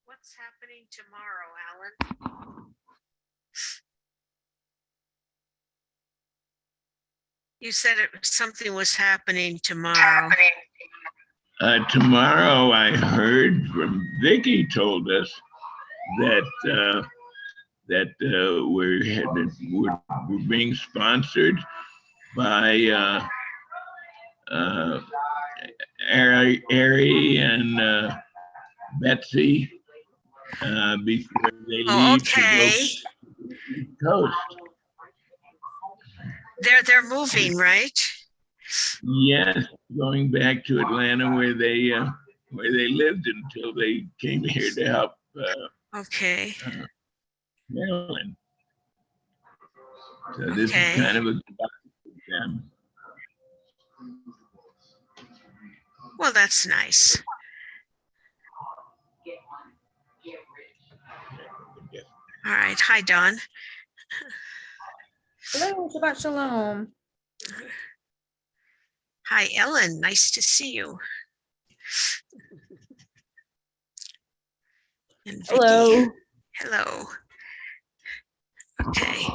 What's happening tomorrow, Alan? You said something was happening tomorrow. Tomorrow, I heard from Vicky told us that we're being sponsored by Ari and Betsy before they leave to go to the coast. They're moving, right? Yes, going back to Atlanta where they lived until they came here to help. Maryland. So this is kind of a them. Well, that's nice. All right. Hi, Dawn. Hello, Shabbat Shalom. Hi, Ellen. Nice to see you. And Vicky. Hello. Hello. Okay.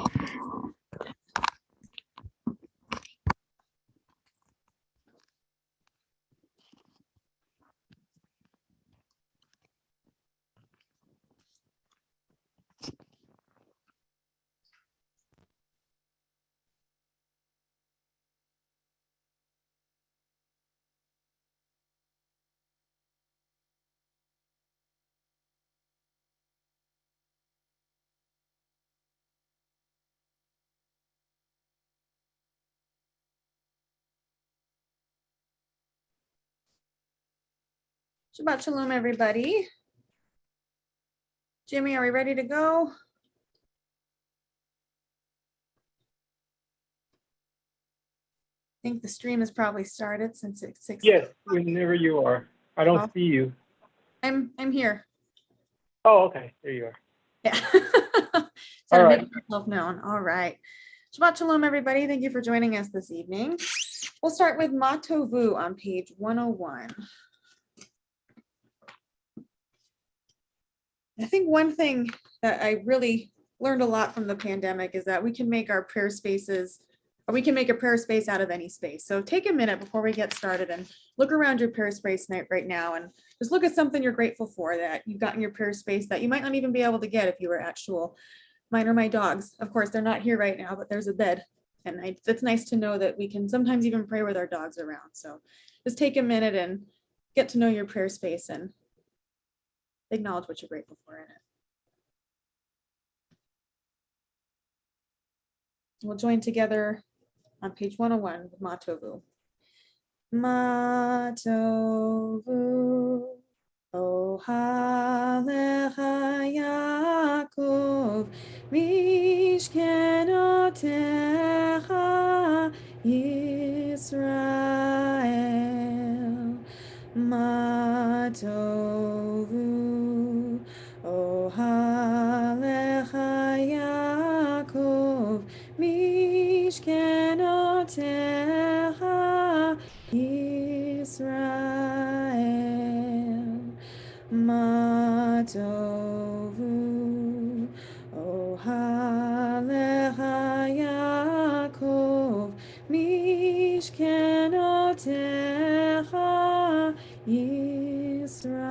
Shabbat Shalom, everybody. Jimmy, are we ready to go? I think the stream has probably started since it's 6. Yes, whenever you are. I don't see you. I'm here. Oh, okay. There you are. Yeah. All right. Make myself known. All right. Shabbat Shalom, everybody. Thank you for joining us this evening. We'll start with Ma Tovu on page 101. I think one thing that I really learned a lot from the pandemic is that we can make our prayer spaces, or we can make a prayer space out of any space. So take a minute before we get started and look around your prayer space right now and just look at something you're grateful for that you've got in your prayer space that you might not even be able to get if you were at shul. Mine are my dogs. Of course, they're not here right now, but there's a bed. And it's nice to know that we can sometimes even pray with our dogs around. So just take a minute and get to know your prayer space and acknowledge what you're grateful for in it. We'll join together on page 101 with Ma Tovu. Ma Tovu, Ohalecha Yaakov, Mishkenotecha Yisrael. Ma Tovu, Ohalecha Yaakov, Mishkenotecha Yisrael. Ma Tovu, Ohalecha Yaakov, Mishkenotecha Yisrael.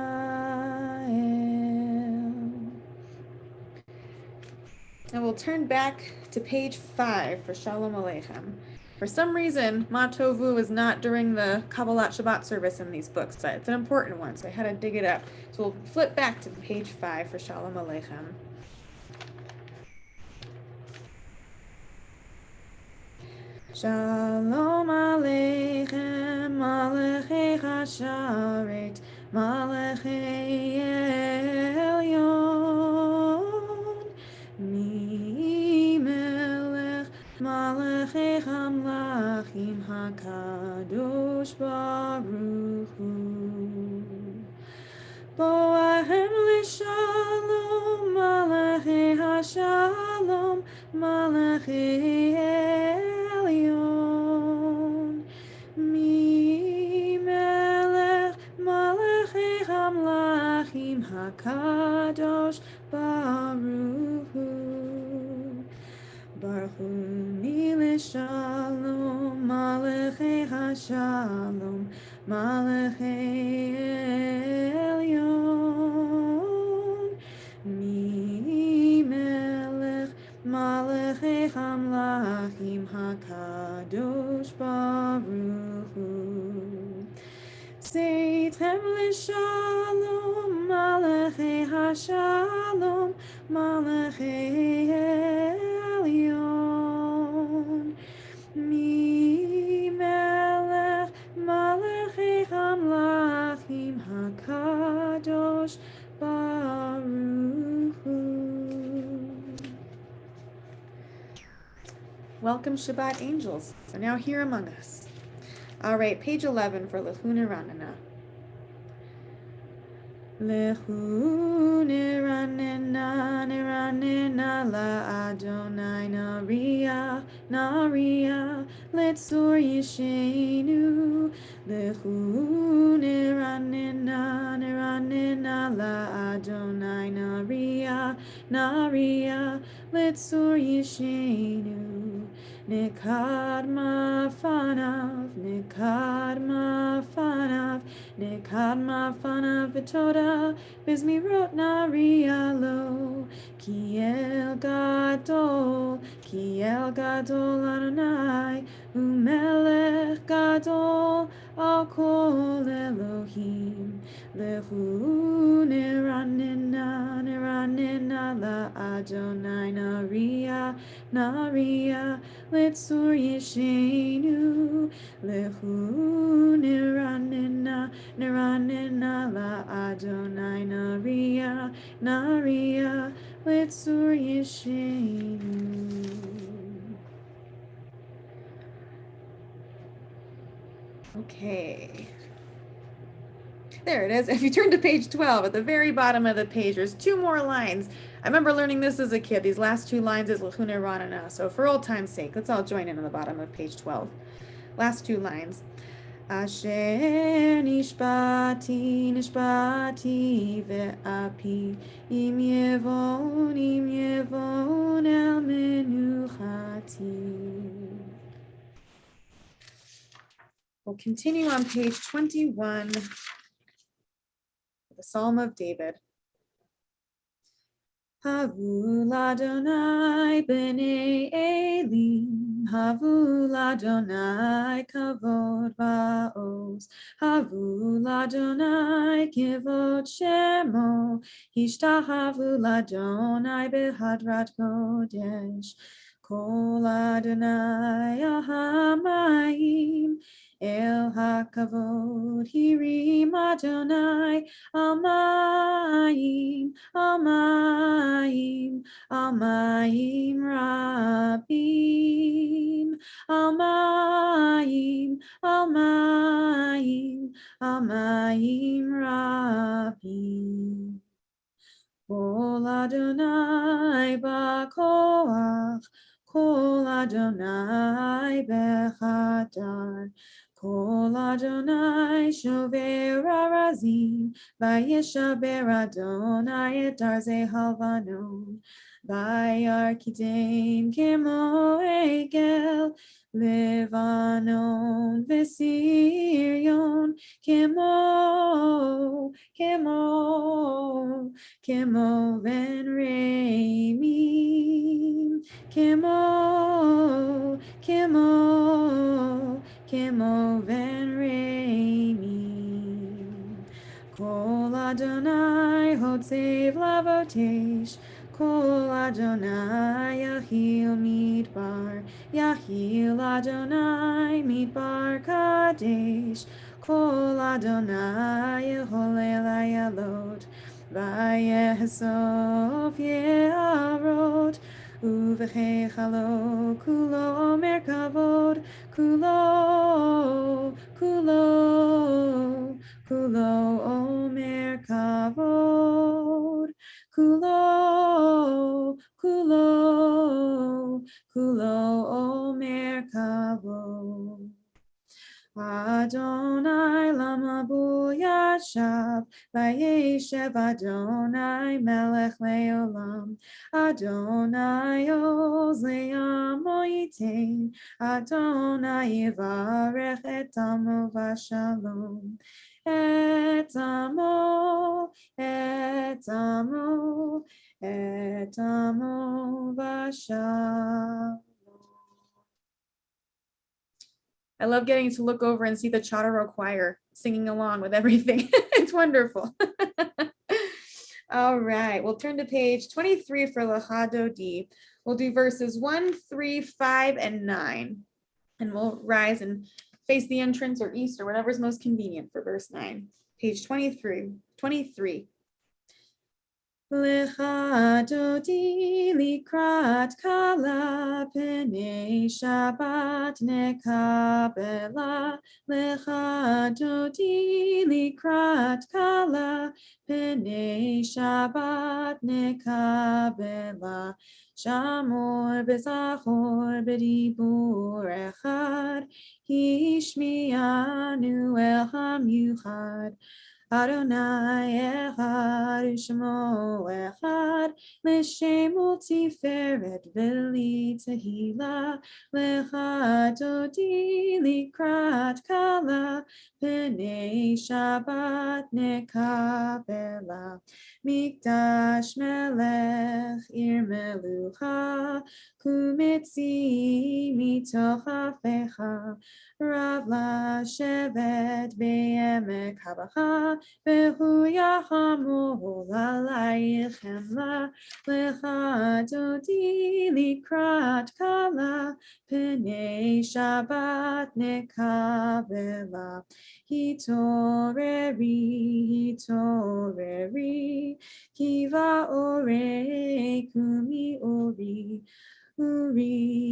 And we'll turn back to page 5 for Shalom Aleichem. For some reason, Ma Tovu is not during the Kabbalat Shabbat service in these books. It's an important one, so I had to dig it up. So we'll flip back to page 5 for Shalom Aleichem. Shalom Aleichem, Malachei Hasharet, Malachei Elyon, Mi Melech, Malachei Hamlachim HaKadosh Baruch Hu. Boahem Lishalom, Malachei Hashalom, Malachei Elyon, Mi Melech, Malachei Hamlachim HaKadosh Baruch Hu. Baruch Hu Lishalom, Malachei Hashalom, Malachei Elyon, Mi Melech, Malachei Hamlachim HaKadosh Baruch Hu. Seitchem Lishalom, Malachei Hashalom, Malachei Elyon, Mi Melech, Malachei Hamlachim HaKadosh Baruch Hu. Welcome Shabbat angels are now here among us. All right, page 11 for Lechune Ranana. Lechune Ranana, Ranana la Adonai Naria, Naria, Letzor Yishenu. Lechune Ranana, Ranana la Adonai Naria, Naria, Letzor Yishenu. Nekadma fanav, nekadma fanav, nekadma fanav v'toda, bizmirot narialo, kiel gadol Adonai, umelech gadol al kol Elohim. Lechu neranena, neranena la Adonai naria, naria, Letzor Yishenu. Lechu neranena, neranena la Adonai naria, naria, Letzor Yishenu. Okay. There it is. If you turn to page 12, at the very bottom of the page, there's 2 more lines. I remember learning this as a kid. These last 2 lines is Lechune Ranana. So for old time's sake, let's all join in on the bottom of page 12. Last 2 lines. Asher nishbati, nishbati ve'api, im yevon el menuchati. We'll continue on page 21. The Psalm of David. Havu l'Adonai b'nei Elim, havu l'Adonai kavod ba'oz, havu l'Adonai kivod shemo, hishtahavu l'Adonai b'hadrat kodesh, kol Adonai ahamayim, El hakavod hirim Adonai almayim, almayim, almayim rabim, almayim, almayim, almayim rabim. Kol Adonai b'koach, kol Adonai b'chadar. Kol Adonai shover arazim, vayeshaber Adonai et arzei halvanon, vayarkitem kemo egel, Levanon v'Sirion, kemo ben Remim, kemo Kimo ven reimi. Kol Adonai hotzev lavotesh. Kol Adonai yahil midbar. Yahil Adonai midbar kadesh. Kol Adonai holel ayalot. Vayesov ye'arot. Uvechechalo kulo omer kavod. Kulo, kulo, kulo omer kavod. Kulo, kulo, kulo omer kavod. Adonai lama bu yashav, vayeshev Adonai melech leolam. Adonai oz le'amo yitain, Adonai yivarech et amo v'shalom. Et amo, et amo, et amo v'shalom. I love getting to look over and see the Chodaro choir singing along with everything. It's wonderful. All right, we'll turn to page 23 for Lachado D. We'll do verses 1, 3, 5, and 9. And we'll rise and face the entrance or east or whatever's most convenient for verse 9. Page 23. Lecha dodi likrat kala penei Shabbat nekabela. Lecha dodi likrat kala penei Shabbat nekabela. Shamor bezachor bedibur echad. Hishmianu el hamyuchad. Adonai echad u'shmo echad l'shem u'tiferet v'li tehila lecha dodi likrat kala p'nei Shabbat nekabela mikdash melech ir melucha kumitzi mitoch hafecha Rav Lashevet be'emek habacha Behu yahamol alaychem la lecha dodi likrat kala p'nei Shabbat nekabela hitoreri kiva ore kumi ori Uri,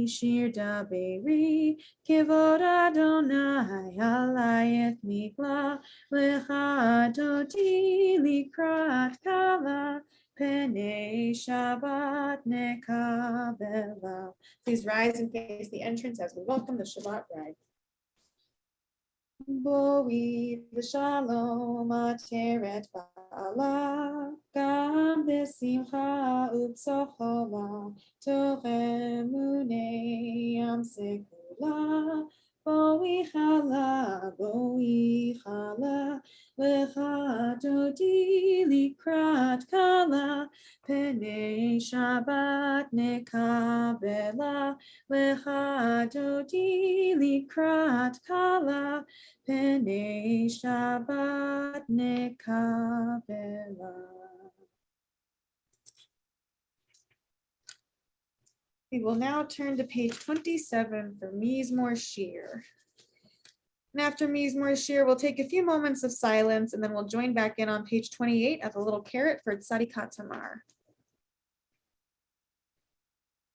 shir daberi, kivod Adonai, alayech mikla, lecha dodi likrat kala, penei Shabbat nekabela. Please rise and face the entrance as we welcome the Shabbat bride. Boi v'shalom ateret ba'ala gam b'simcha u'b'sochola toch emunei yam sekula boi chala lecha dodi likrat kala penei Shabbat nekabela lecha dodi likrat kala Penei Shabbat nekabela. We will now turn to page 27 for Mizmor Shir. And after Mizmor Shir, we'll take a few moments of silence and then we'll join back in on page 28 at the little carrot for Tzadikat Tamar.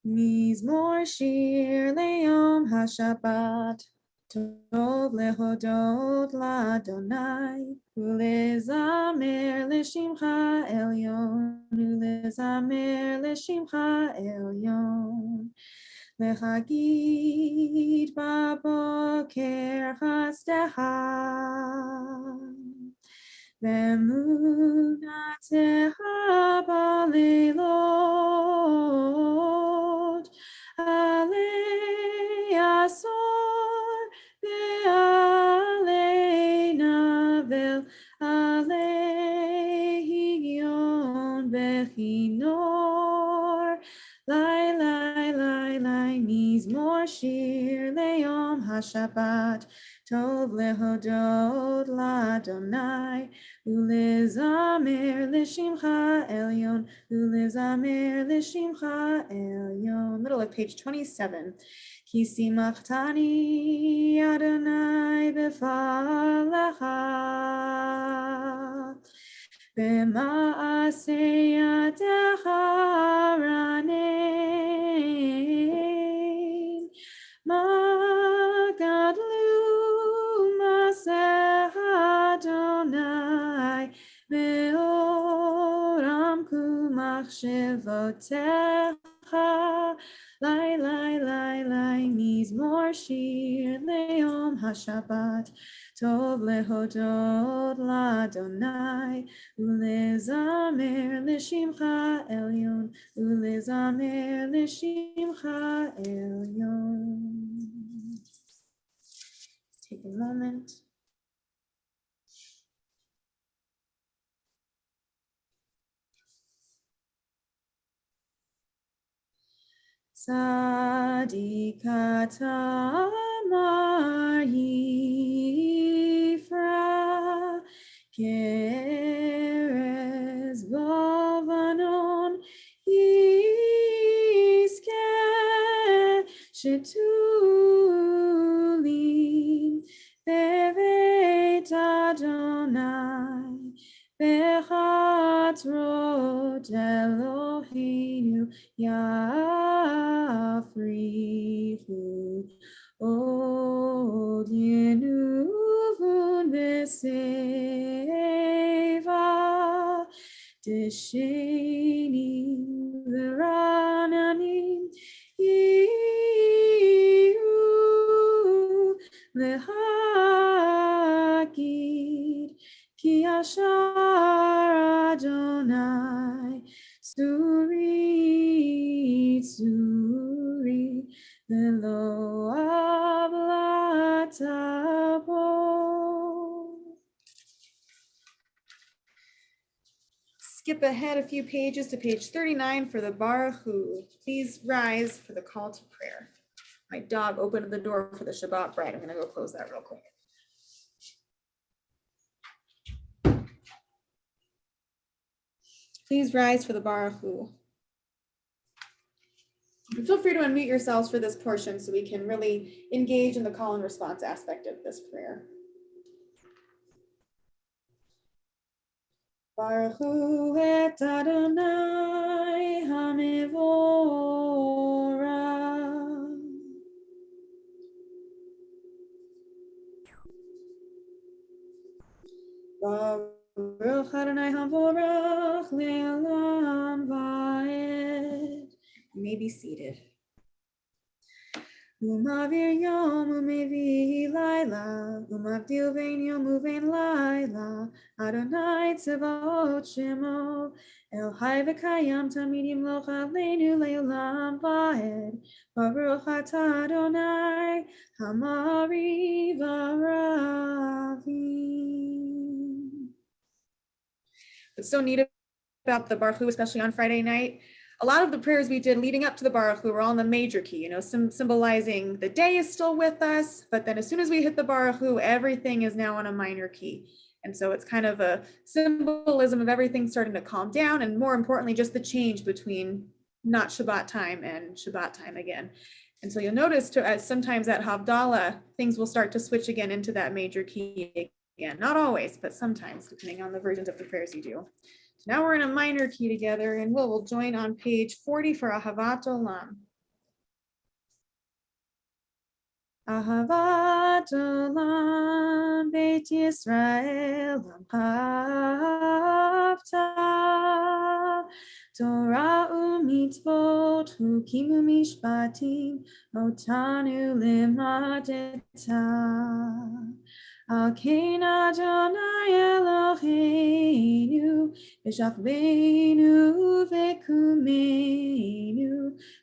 Mizmor Shir Le'yom HaShabbat. Tov lehodot l'Adonai, ulezamer l'shimcha elyon, ulezamer l'shimcha elyon. Lechagid baboker chasdecha, ve'emunatecha b'leilot, alei asor ve'alei navel, alei higion v'chinor, Lai lai lai lai mizmor shir le'yom haShabbat tov lehodot la'Adonai ulezamer l'shimcha elyon ulezamer l'shimcha elyon. Middle of page 27. Ki simchtani Adonai b'falecha b'ma'aseh yadecha ranein magadlu maseh Adonai me'oram kumachshevotecha lai lai lai lai mizmor shir le'yom haShabbat tov lehodot la'Adonai ulezamer l'shimcha elyon ulezamer l'shimcha elyon. Take a moment. Tzadikata amar Yifra Keres Bavanon Yiske Shetulim Beveit Adonai Bechatrot Eloheinu Yafrichu Od Yenuvun Beseva Deshenim Verananim Yihu Lehakid Ki Ashar Adonai Suri Suri Velo Ablatabo. Skip ahead a few pages to page 39 for the Baruch Hu. Please rise for the call to prayer. My dog opened the door for the Shabbat bride. I'm going to go close that real quick. Please rise for the Baruch Hu. And feel free to unmute yourselves for this portion so we can really engage in the call and response aspect of this prayer. Baruch Hu et Adonai HaMevorach. Baruch Adonai HaMevorach le'olam va'ed. You may be seated. Umavir yom umevi laila, umavdil vein yom uvein laila, Adonai tzevot shemo, El hai v'kayam tamidim lo chavleinu le'olam va'ed, Baruch atah Adonai, hamari v'ravim. What's so neat about the Baruch Hu, especially on Friday night, a lot of the prayers we did leading up to the Baruch Hu were all in the major key, symbolizing the day is still with us, but then as soon as we hit the Baruch Hu, everything is now on a minor key. And so it's kind of a symbolism of everything starting to calm down, and more importantly, just the change between not Shabbat time and Shabbat time again. And so you'll notice sometimes at Havdalah, things will start to switch again into that major key again. Not always, but sometimes, depending on the versions of the prayers you do. So now we're in a minor key together, and we'll join on page 40 for Ahavat Olam. Ahavat Olam Beit Yisrael Ahavta Torah u'mitzvot Hukim u'mishpatim Otanu limadeta Al kein Adonai Eloheinu B'shachbeinu v'kumeinu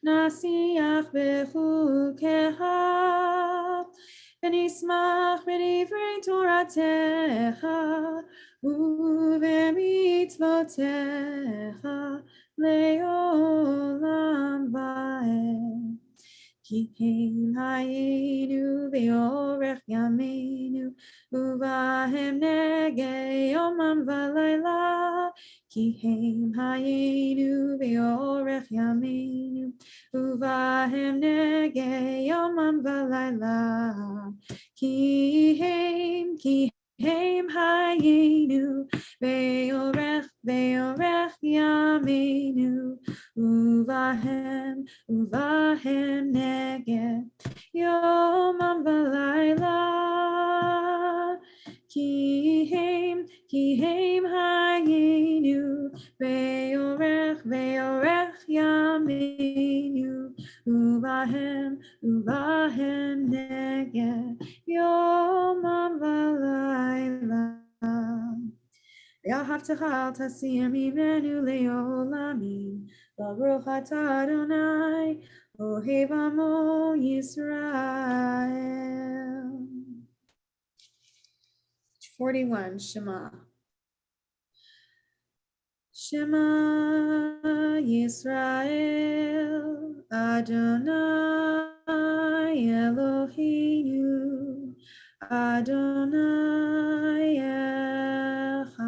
Nasiach b'chukecha V'nismach b'divrei Toratecha U'v'mitzvotecha Le'olam Ki heim hayenu ve'orech yameinu uvahem nege yomam v'layla. Ki heim hayenu ve'orech yameinu uvahem nege yomam v'layla. Ki heim hayenu ve'orech yameinu uvahem nege yomam v'layla. Ki heim hayenu ve'orech yameinu uvahem nege yomam v'layla. Ve'ahavtecha al tasir mimenu le'olamim. Baruch atah Adonai, Ohev Amo Yisrael. 41, Shema. Shema Yisrael, Adonai Eloheinu, Adonai Echad.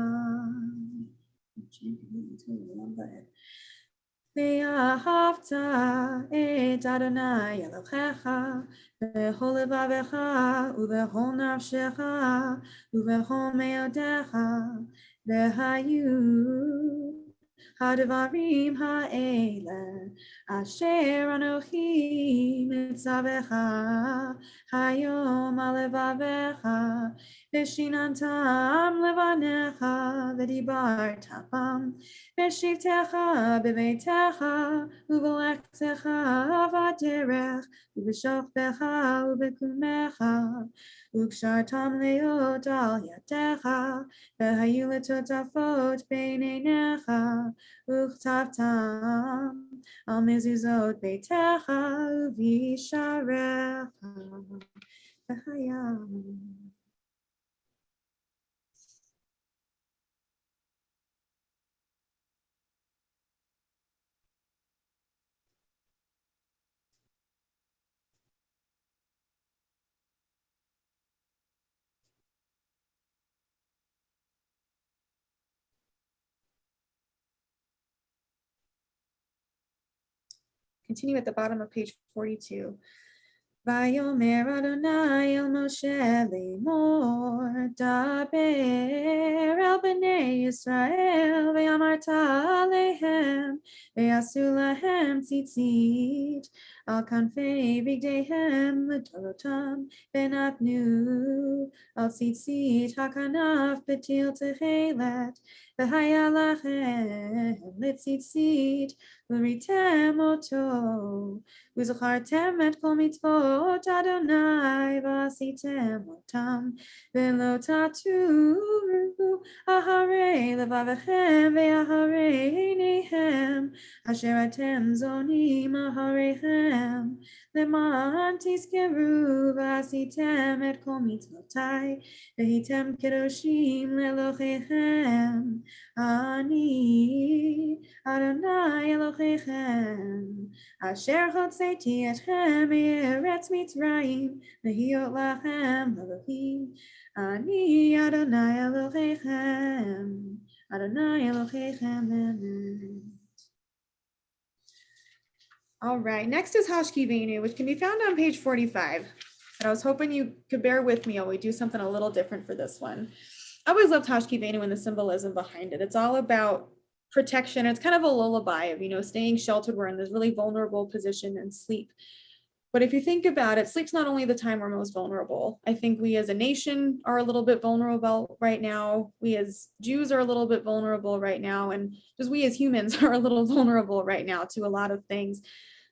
Ve'ahavta et Adonai Elohecha b'chol levavecha u'b'chol nafshecha u'b'chol me'odecha v'hayu hadvarim ha'ele asher anochi mitzavecha hayom alevavecha v'shinantam levanecha v'dibartam B'shivtecha b'beitecha u'v'lechtecha v'aderech u'b'shoftecha u'b'kumecha u'kshartam leot al yadecha v'hayu letotafot b'neinecha u'chtavtam al mezuzot beitecha u'v'yisharecha v'hayam. Continue at the bottom of page 42. Vayomer Adonai el Moshe lemor, daber el bnei Yisrael, ve'amarta alehem, ve'asu lahem tzitzit, al kanfei bigdehem l'torotam, ve'natnu al tzitzit hakanaf betil techelet, ve'haya lachem l'tzitzit, l'ritem oto. Uzachartem et kol mitzvot Adonai v'asitem otam v'lo taturu aharei levavechem ve'aharei einehem asher atem zonim ahareichem leman tizkeru v'asitem et kol mitzvotai v'hitem kedoshim lelochechem ani Adonai Elochechem Asher hotzeti etchem me'eretz Mitzrayim lehiot lachem Elohim ani Adonai Elochechem Amen. All right, next is Hashkivenu, which can be found on page 45. And I was hoping you could bear with me while we do something a little different for this one. I always loved Hashkivenu and the symbolism behind it. It's all about protection. It's kind of a lullaby of, staying sheltered. We're in this really vulnerable position and sleep. But if you think about it, sleep's not only the time we're most vulnerable. I think we as a nation are a little bit vulnerable right now. We as Jews are a little bit vulnerable right now. And just we as humans are a little vulnerable right now to a lot of things.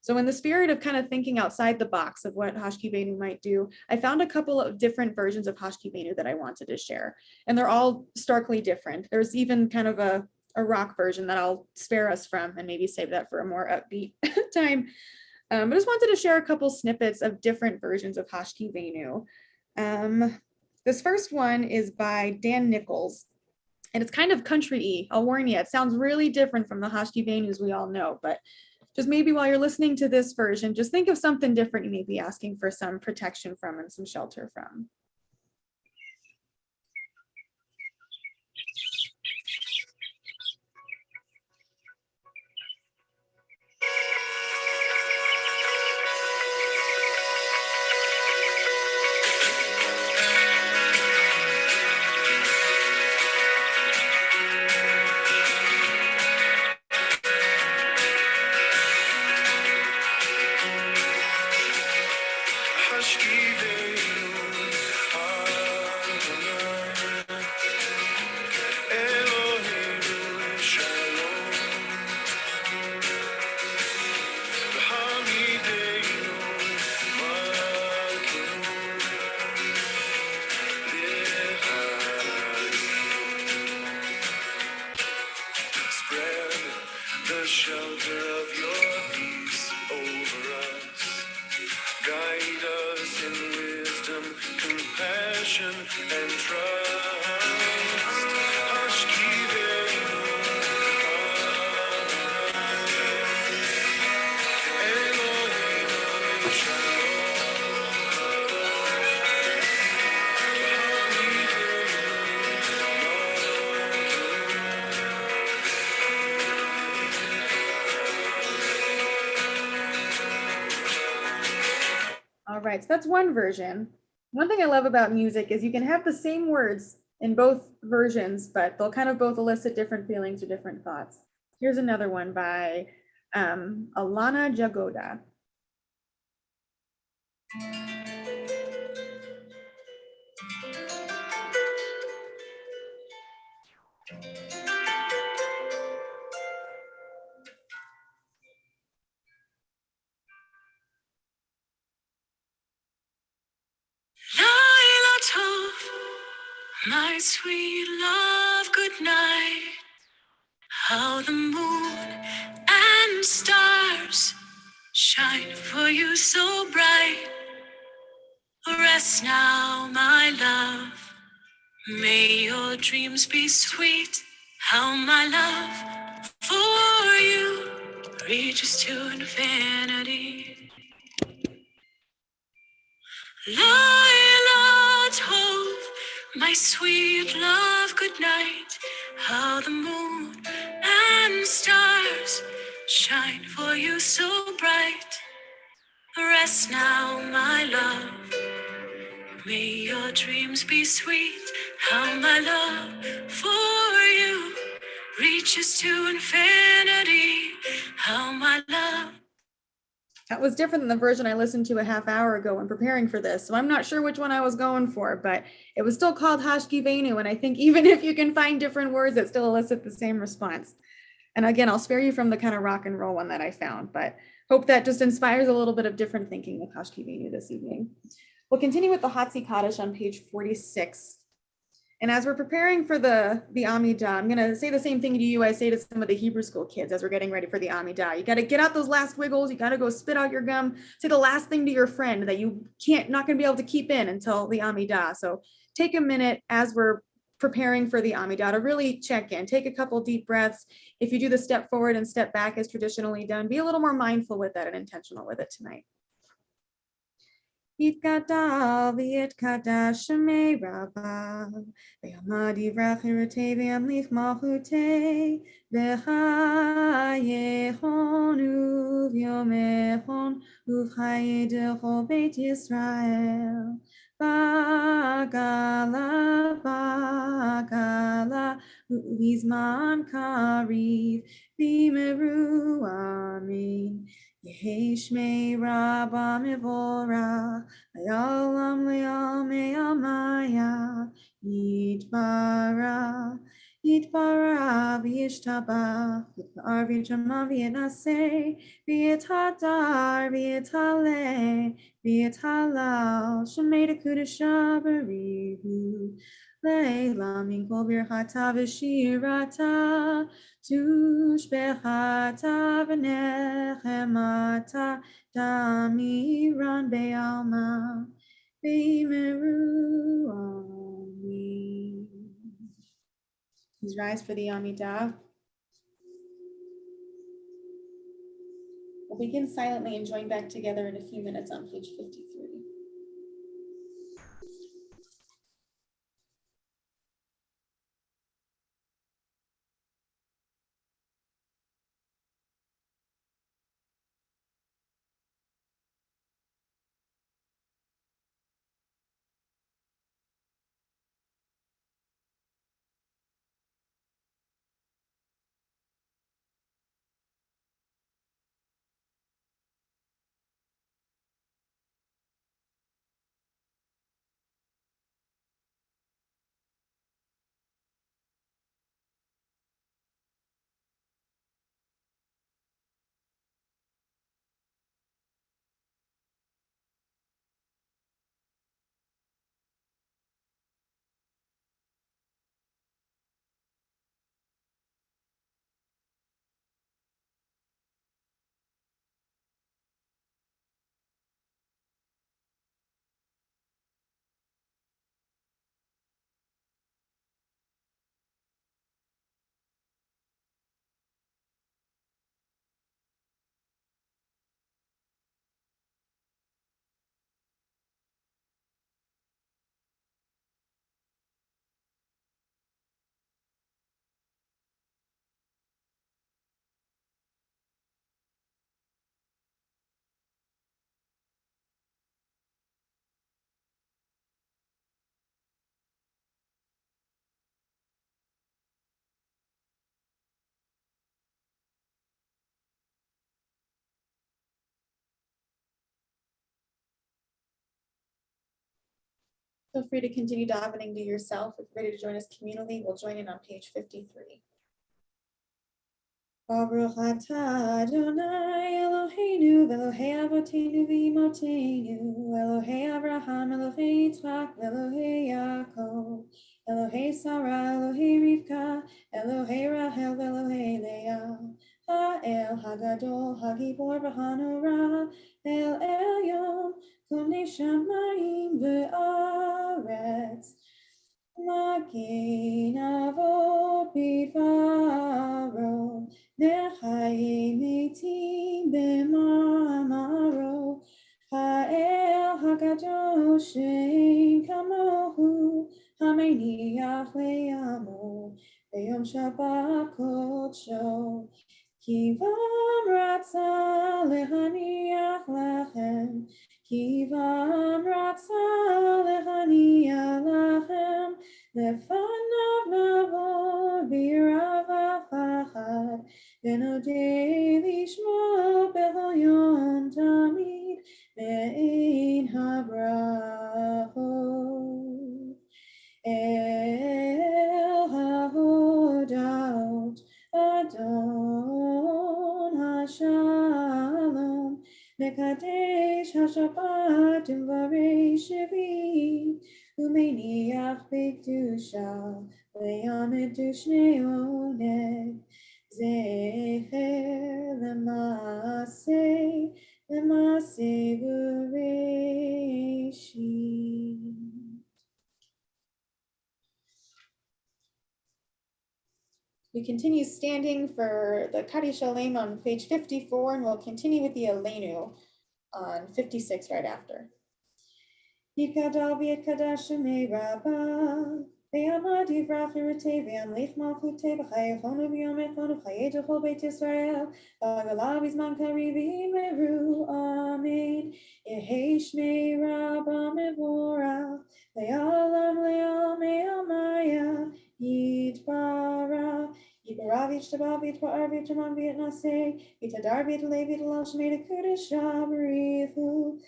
So in the spirit of kind of thinking outside the box of what Hashkivenu might do, I found a couple of different versions of Hashkivenu that I wanted to share. And they're all starkly different. There's even kind of a rock version that I'll spare us from and maybe save that for a more upbeat time. I just wanted to share a couple snippets of different versions of Hashkivenu. This first one is by Dan Nichols, and it's kind of country-y. I'll warn you, it sounds really different from the Hashkivenus we all know, but just maybe while you're listening to this version, just think of something different you may be asking for some protection from and some shelter from. The shelter of your peace over us. Guide us in wisdom, compassion, and trust. Ashkivenu, Elohim All right, so that's one version. One thing I love about music is you can have the same words in both versions, but they'll kind of both elicit different feelings or different thoughts. Here's another one by Alana Jagoda. Laila Tov, my sweet love, good night. How the moon and stars shine for you so bright. Rest now, my love. May your dreams be sweet. How my love for you reaches to infinity. Laila Tov, my sweet love, good night. How the moon and stars shine for you so bright. Rest now, my love. May your dreams be sweet. How my love for you reaches to infinity. How my love. That was different than the version I listened to a half hour ago when preparing for this. So I'm not sure which one I was going for, but it was still called Hashkivenu. And I think even if you can find different words, it still elicit the same response. And again, I'll spare you from the kind of rock and roll one that I found, but hope that just inspires a little bit of different thinking with Hashkivenu this evening. We'll continue with the Hatzi Kaddish on page 46. And as we're preparing for the Amidah, I'm going to say the same thing to you I say to some of the Hebrew school kids as we're getting ready for the Amidah. You got to get out those last wiggles. You got to go spit out your gum. Say the last thing to your friend that you not going to be able to keep in until the Amidah. So take a minute as we're preparing for the Amidah to really check in. Take a couple deep breaths. If you do the step forward and step back as traditionally done, be a little more mindful with that and intentional with it tonight. Yitkadal v'yitkadash shemei rabba v'yamad yivrach hirutei v'yamlich malchutei v'chayechon uv'yomechon uv'chaye d'chol beit Yisrael b'gala b'gala u'vizman kariv v'meru amin. Yehi shmei rabba mevorach, le'olam le'amei amaya, yitbarach, yitbarach v'yishtabach, yitbar v'yitama v'yinaseh, v'yithadar v'yithaleh, v'yithalal, shemei dekudesha b'rihu, le'la min kol birchata v'shirata, Tushbechata v'nechemata damiran be'alma v'meru amin. Please rise for the Amidah. We'll begin silently and join back together in a few minutes on page 53. Feel free to continue davening to yourself. If you're ready to join us communally, we'll join in on page 53. Baruch atah Adonai Eloheinu v'Elohei Avoteinu v'Imotenu Elohei Abraham Elohei Yitzchak Elohei Yaakov Elohei Sarah Elohei Rivka Elohei Rahel v'Elohei Leah Ha'el Hagadol Hagibor v'Hanora El Elyon Kumnei Shamayim v'Aretz Magen Avot Bifaro Nechayim Eitim B'Mamaro Ha'el HaKadosh Shein Kamohu Hameniach Le'amo B'Yom Shabbat Kodsho Kivam Ratzah Lehaniach Lachem Kivam Ratzah Lehaniach Lachem Lefanav Navor B'Yirav V'Pachad V'nodei Lishmo B'chol Yom Tamid Be'ein Habrachot El HaHodot Adon HaShalom Mekadesh HaShabbat Uvarei Shevim Umeniach B'Kedusha Le'amed Shnei Oneg Zecher L'Maseh Bereshit. We continue standing for the Kaddish Shalem on page 54, and we'll continue with the Aleinu on 56 right after. Yikadal v'yikadash shemei Rabbah, ve'amad yivrach yirutei ve'amlich malchutei b'chayechonu v'yomechonu v'chayei d'chol Beit Yisrael, v'agalav izman kariv v'imeru, amen. Yehei shmei Rabbah mevorach, ve'alam le'al me'amaya, yitbarach. Yibarav yishtabav yitba'ar v'yitaman v'yitnaseh, yitadar v'yitalei v'yitalal shmei d'kudesha b'richu.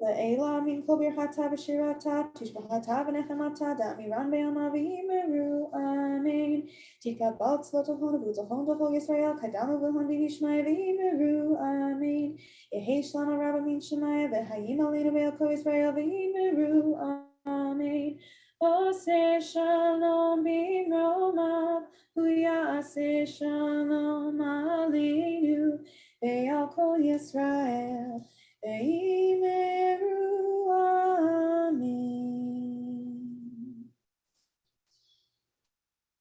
Le'ela min kol birchata v'shirata, tishbachata v'nechamata, da'miran be'ama v'imeru, amen. Tikabal tzlotohon v'utohon d'chol Yisrael, kadamu v'hon v'yishmai v'imeru, amen. Yehei shlama rabba min shemaya, v'hayim aleinu ve'elko Yisrael v'imeru, amen. Oseh shalom b'mromav, hu ya'aseh shalom aleinu, ve'al kol Yisrael. V'imeru, amen.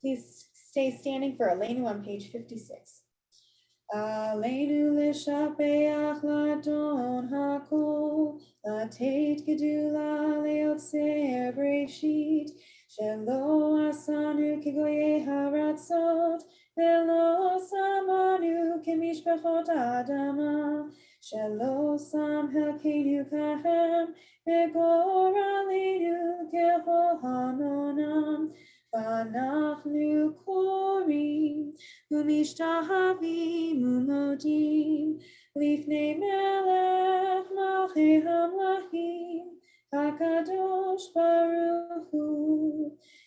Please stay standing for Aleinu on page 56. Aleinu l'shapeach ladon hakol, latet gedula leotzer breshit, shelo asanu kigoye haratzot, velo samanu kemishpachot adama, shelo sam helkenu kahem, vegor aleinu kechol hanonam, v'anachnu korim, Umishtahavim umodim, lifnei melech malchei hamlachim, hakadosh baruch hu,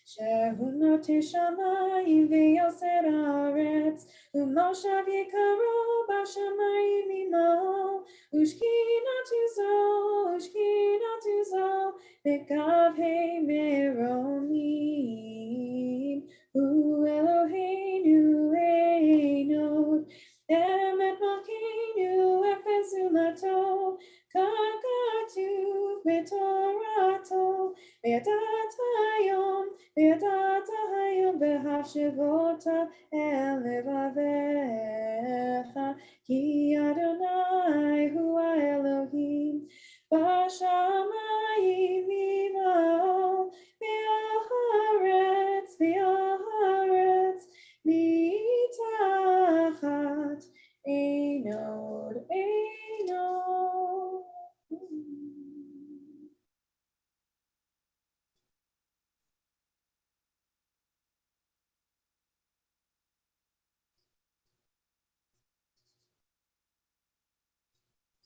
shehu notei shamayim veyoser haaretz, umoshav yekaro bashamayim imo, ushkinatu zo, vekavhei meromim, Hu Eloheinu Einod, Emet Malkeinu Efezu Lato, Kakatuv Betorato, Ve'adat Hayom V'hashivota El Levavecha, Ki Adonai Hu Elohim, Bashamayim Imo, V'aharetz, mitachat einod.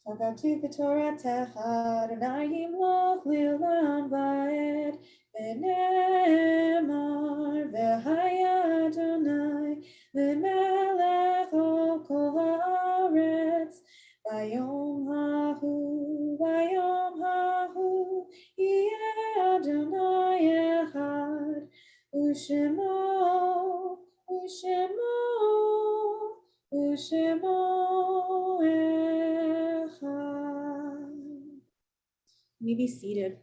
Chagatu b'toratecha, Adonai yimloch le'olam va'ed, v'nemar v'haya Adonai le'melech al kol haaretz, v'yom hahu, yeh Adonai echad, u'shemo echad. You may be seated.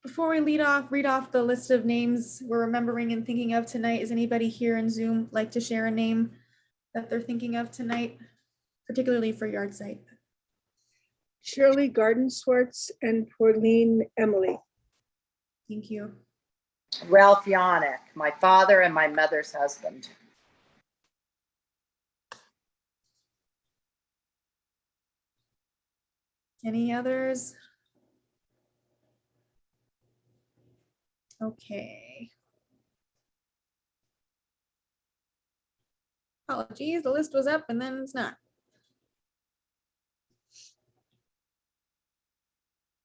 Before we read off the list of names we're remembering and thinking of tonight, is anybody here in Zoom like to share a name that they're thinking of tonight, particularly for yard site? Shirley Garden Swartz and Pauline Emily. Thank you. Ralph Yannick, my father and my mother's husband. Any others? Okay. Apologies, the list was up and then it's not.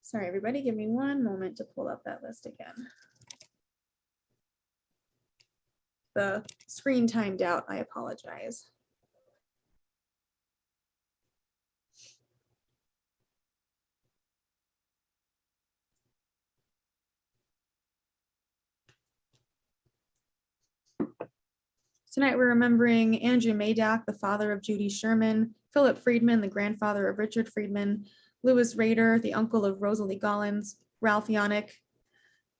Sorry, everybody, give me one moment to pull up that list again. The screen timed out, I apologize. Tonight we're remembering Andrew Madak, the father of Judy Sherman, Philip Friedman, the grandfather of Richard Friedman, Louis Rader, the uncle of Rosalie Gollins, Ralph Yannick,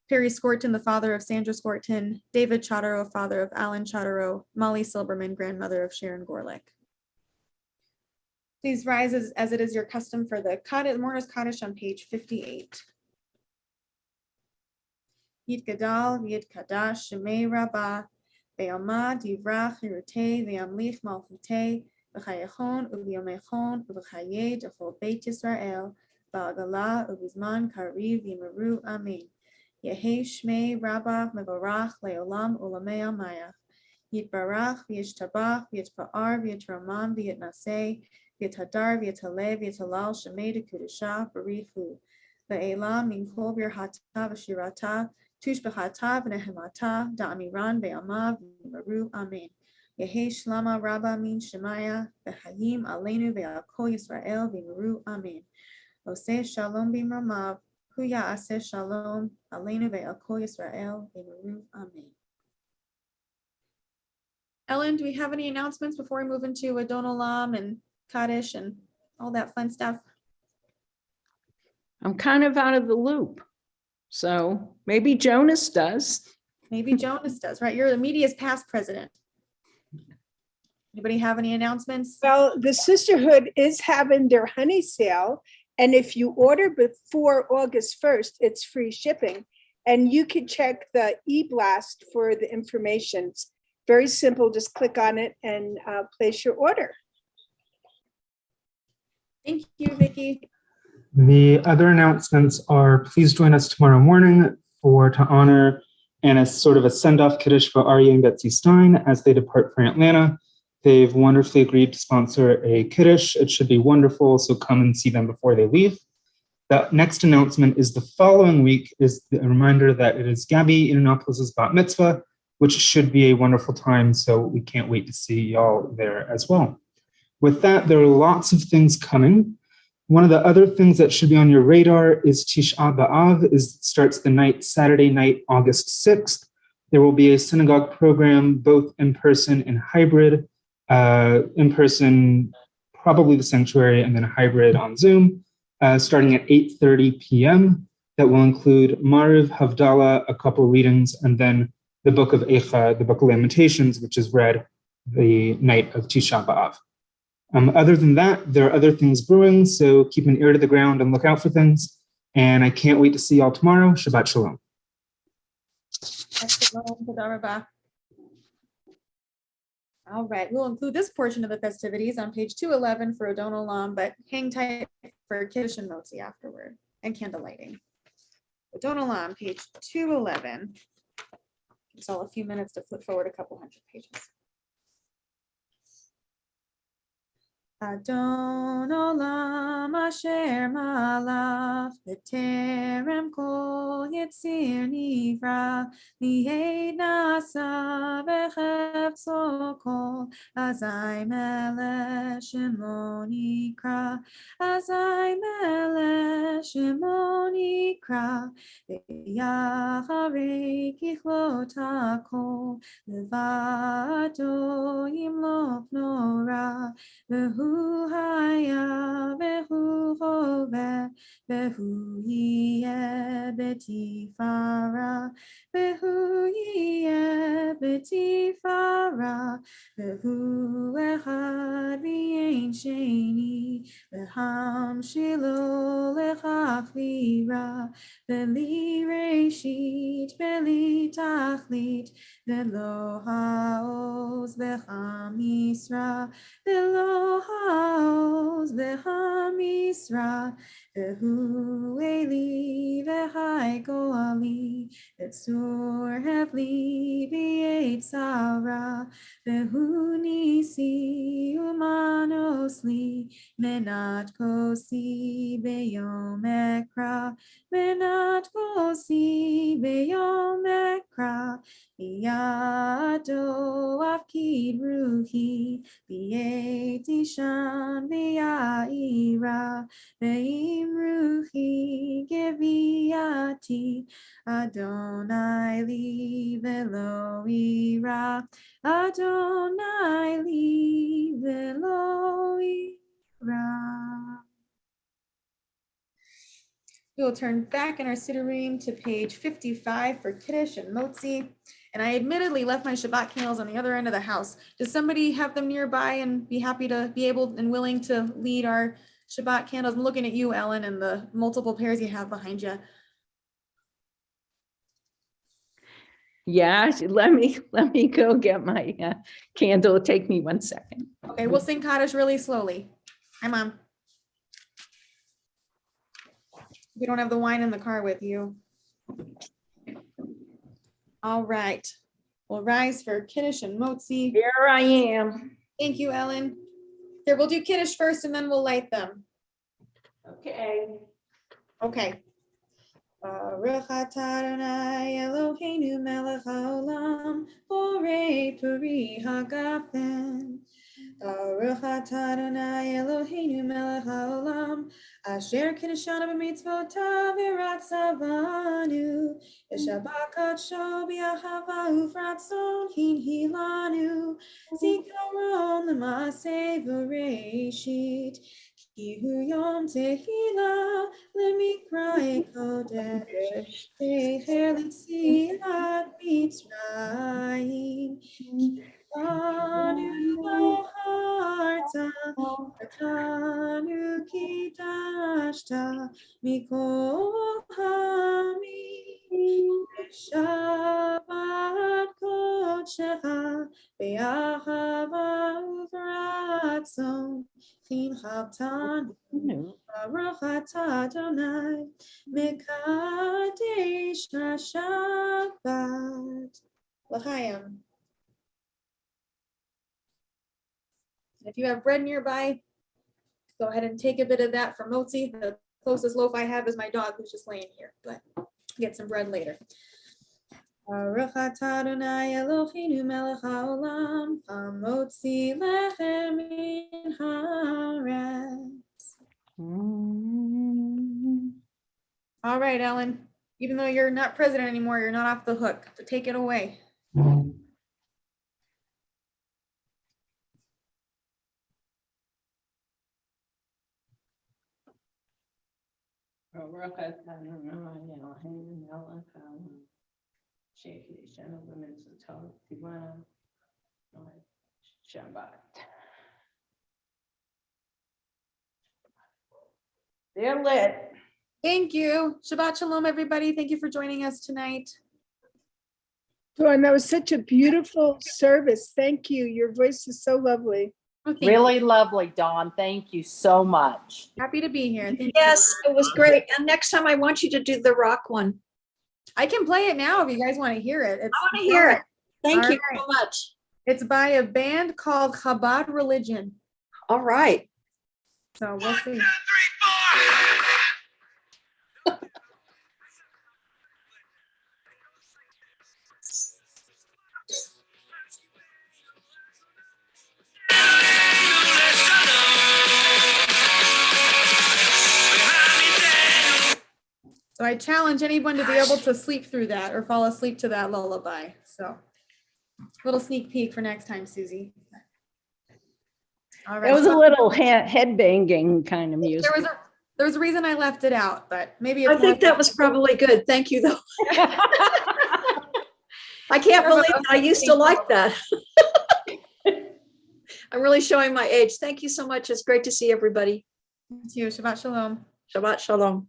Perry Scorton, the father of Sandra Scorton, David Chodorow, father of Alan Chodorow, Molly Silberman, grandmother of Sharon Gorlick. Please rise as it is your custom for the Mourner's Kaddish on page 58. Yid Gadal, Yid Kadash, Shemei Rabbah, Ve'amad, Yivrach, Hirutei, Ve'amlich, Malchutei, V'chayechon, U'v'yomechon, U'v'chayed, Echol Beit Yisrael, Ba'agala, U'vizman, Kariv, Yimeru, Amen. Yehi Shmei Rabbah, Mevorach, Le'olam, U'lamei Amayach. Yitbarach, V'yishtabach, V'yitpa'ar, V'yitramam, V'yitnaseh, V'yithadar, V'yithaleh, V'yithalal, Shemei Dekudashah, Barichu. Ve'elam, Min Kol Birchata, V'shirata, Tush B'chata, V'nehemata, Da'amiran, Ve'amav, V'maru, Amen. Yehi Shlama Rabba Min Shemaya, V'hayim Aleinu, Ve'akol Yisrael, V'maru, Amen. Oseh Shalom B'mamav, Huya Aseh Shalom, Aleinu, Ve'akol Yisrael, V'maru, Amen. Ellen, do we have any announcements before we move into Adon Olam and Kaddish and all that fun stuff? I'm kind of out of the loop. So maybe Jonas does. Maybe Jonas does, right? You're the media's past president. Anybody have any announcements? Well, the sisterhood is having their honey sale. And if you order before August 1st, it's free shipping. And you can check the e-blast for the information. It's very simple. Just click on it and place your order. Thank you, Vicki. The other announcements are, please join us tomorrow morning to honor and as sort of a send-off Kiddush for Aryeh and Betsy Stein as they depart for Atlanta. They've wonderfully agreed to sponsor a Kiddush. It should be wonderful, so come and see them before they leave. The next announcement is the following week is a reminder that it is Gabby Indianapolis's bat mitzvah, which should be a wonderful time, so we can't wait to see y'all there as well. With that, there are lots of things coming. One of the other things that should be on your radar is Tisha B'Av. Starts the night, Saturday night, August 6th. There will be a synagogue program, both in person and hybrid. In person, probably the sanctuary, and then hybrid on Zoom, starting at 8:30 p.m. That will include Mariv, Havdalah, a couple readings, and then the book of Eicha, the book of Lamentations, which is read the night of Tisha B'Av. Other than that, there are other things brewing, so keep an ear to the ground and look out for things. And I can't wait to see y'all tomorrow. Shabbat Shalom. All right, we'll include this portion of the festivities on page 211 for Adon Olam, but hang tight for Kiddush and Motzi afterward, and candle lighting. Adon Olam, page 211. It's all a few minutes to flip forward a couple hundred pages. Adon Olam asher malach b'terem kol yitzir nivra li'ed nasa v'chefzo kol azai melech shemo nikra azai melech shemo nikra v'yacharei kichlot hakol levado yimloch nora v'hu haya vehu chove vehu yeh betifara vehu yeh betifara vehu echad v'yein sheni v'ham shilo lechach lira v'li reshit v'li tachlit v'lo ha'oz v'cham yisra v'lo ha'oz v'cham yisra v'hu eli v'hai goali v'tzur hevli v'yetzara v'hu nisi umanos li menat kosi b'yom ekra menat kosi b'yom ekra Yado afkid ruhi b'yeti shan v'ya'ira ve'im ruhi geviati Adonai li v'lo ira Adonai li v'lo ira. We will turn back in our Siddurim to page 55 for Kiddush and Motzi. And I admittedly left my Shabbat candles on the other end of the house. Does somebody have them nearby and be happy to be able and willing to lead our Shabbat candles? I'm looking at you, Ellen, and the multiple pairs you have behind you. Yeah, let me go get my candle. Take me 1 second. Okay, we'll sing Kaddish really slowly. Hi, Mom. We don't have the wine in the car with you. All right, we'll rise for Kiddush and Motzi. Here I am. Thank you, Ellen. Here, we'll do Kiddush first and then we'll light them. Okay. Okay. Baruch atah Adonai Eloheinu melech haolam borei peri hagafen. Baruch atah Adonai Eloheinu melech haolam asher kiddushanu b'mitzvotav v'ratzavanu v'shabbat kadsho b'ahava ufratzon hinhilanu zikaron l'maaseh v'reishit Kihu yom tehila lemikra kodesh teher l'tzilat mitzrayim Tanu Baharta, Tanu Kitashta, Mikol Hami, Shabbat Kodshecha, Be'ahava Uvratzon, Chin Chavtan, Baruch Atah Adonai, Mekadesh HaShabbat. L'chaim. If you have bread nearby, go ahead and take a bit of that for Motzi. The closest loaf I have is my dog who's just laying here, but get some bread later. Baruch atah Adonai Eloheinu melech haolam, hamotzi lechem min haaretz. All right, Ellen, even though you're not president anymore, you're not off the hook, so take it away. Shabbat. They're lit. Thank you. Shabbat shalom, everybody. Thank you for joining us tonight. Dawn, that was such a beautiful service. Thank you. Your voice is so lovely. Oh, thank you. Really lovely, Dawn. Thank you so much. Happy to be here. Thank you. Yes, it was great. And next time I want you to do the rock one. I can play it now if you guys want to hear it. I want to hear it. Thank All you right. so much. It's by a band called Chabad Religion. All right. So we'll see. So I challenge anyone to be able to sleep through that or fall asleep to that lullaby. So little sneak peek for next time, Susie. All right. It was a little head banging kind of music. There was a reason I left it out, but maybe it's I think that was probably good. Thank you, though. I can't believe I used to like that. I'm really showing my age. Thank you so much. It's great to see everybody. Thank you. Shabbat shalom. Shabbat shalom.